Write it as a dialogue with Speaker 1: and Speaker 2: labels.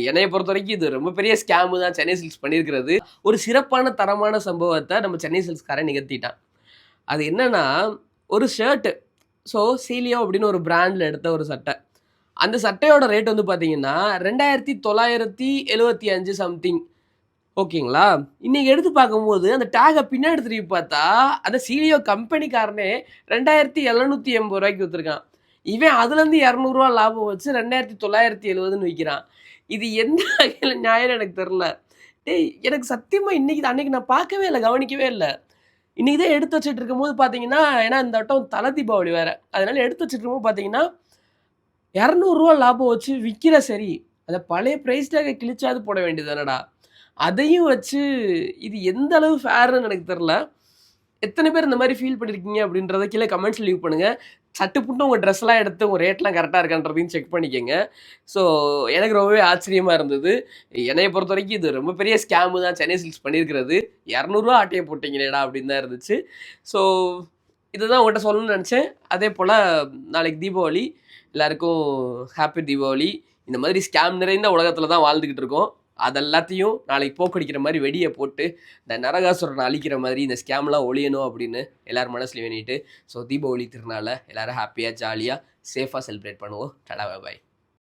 Speaker 1: என்னைய பொறுத்தவரைக்கும் இது ரொம்ப பெரிய ஸ்கேமு தான் சென்னை சில்க்ஸ் பண்ணியிருக்கிறது. ஒரு சிறப்பான தரமான சம்பவத்த நம்ம சென்னை சில்க்ஸ்காரன் நிகழ்த்திட்டான். அது என்னன்னா, ஒரு ஷர்ட். ஸோ சீலியோ அப்படின்னு ஒரு பிராண்ட்ல எடுத்த ஒரு சட்டை. அந்த சட்டையோட ரேட் வந்து பார்த்தீங்கன்னா, 2975 சம்திங். ஓகேங்களா? இன்னைக்கு எடுத்து பார்க்கும்போது, அந்த டேக்க பின்னாடி திருப்பி பார்த்தா, அந்த சீலியோ கம்பெனிக்காரனே ரூ. 2780க்கு வித்துருக்கான். இவன் அதுலேருந்து ரூ. 200 லாபம் வச்சு 2970ன்னு விக்கிறான். இது எந்த வகையில நியாயம்னு எனக்கு தெரியல. டேய்! எனக்கு சத்தியமா அன்னைக்கு நான் பார்க்கவே இல்ல, கவனிக்கவே இல்ல. இன்னைக்கு தான் எடுத்து வச்சுட்டு இருக்கும்போது பார்த்தீங்கன்னா, ஏன்னா இந்த வட்டம் தல தீபாவளி வேற. அதனால எடுத்து வச்சுட்டு இருக்கும்போது பார்த்தீங்கன்னா, ரூ. 200 லாபம் வச்சு விக்கிற சரி. அத பழைய பிரைஸ் டாக்க கிழிச்சாவது போட வேண்டியது தானடா! அதையும் வச்சு இது எந்த அளவு ஃபேர்ன்னு எனக்கு தெரியல. எத்தன பேர் இந்த மாரி ஃபீல் பண்ணியிருக்கீங்க அப்படின்றத கீழ கமெண்ட்ஸ்ல லீவ் பண்ணுங்க. சட்டுப்புட்டு உங்க ட்ரெஸ்லாம் எடுத்து உங்க ரேட்லாம் கரெக்ட்டா இருக்கான்றதையும் செக் பண்ணிக்கங்க. ஸோ எனக்கு ரொம்பவே ஆச்சரியமா இருந்தது. என்னைய பொறுத்தவரைக்கும் இது ரொம்ப பெரிய ஸ்கேமு தான் சென்னை சில்க்ஸ் பண்ணியிருக்கிறது. ரூ. 200 ஆட்டைய போட்டீங்களேடா அப்படின்னு தான் இருந்துச்சு. ஸோ இதுதான் உங்கள்ட்ட சொல்லணும்னு நெனச்சேன். அதேபோல நாளைக்கு தீபாவளி. எல்லாருக்கும் ஹேப்பி தீபாவளி. இந்த மாதிரி ஸ்கேம் நிறைந்த உலகத்துல தான் வாழ்ந்துகிட்டு இருக்கோம். அது எல்லாத்தையும் நாளைக்கு போக்கடிக்கிற மாரி வெடிய போட்டு, இந்த நரகாசுரன அழிக்கிற மாதிரி இந்த ஸ்கேம்லாம் ஒழியணும் அப்படின்னு எல்லார் மனசுலயும் வேண்டிட்டு, ஸோ தீபாவளி திருநாள எல்லாரும் ஹேப்பியா, ஜாலியா, சேஃபா செலிப்ரேட் பண்ணுவோம். டாடா பாய் பாய்.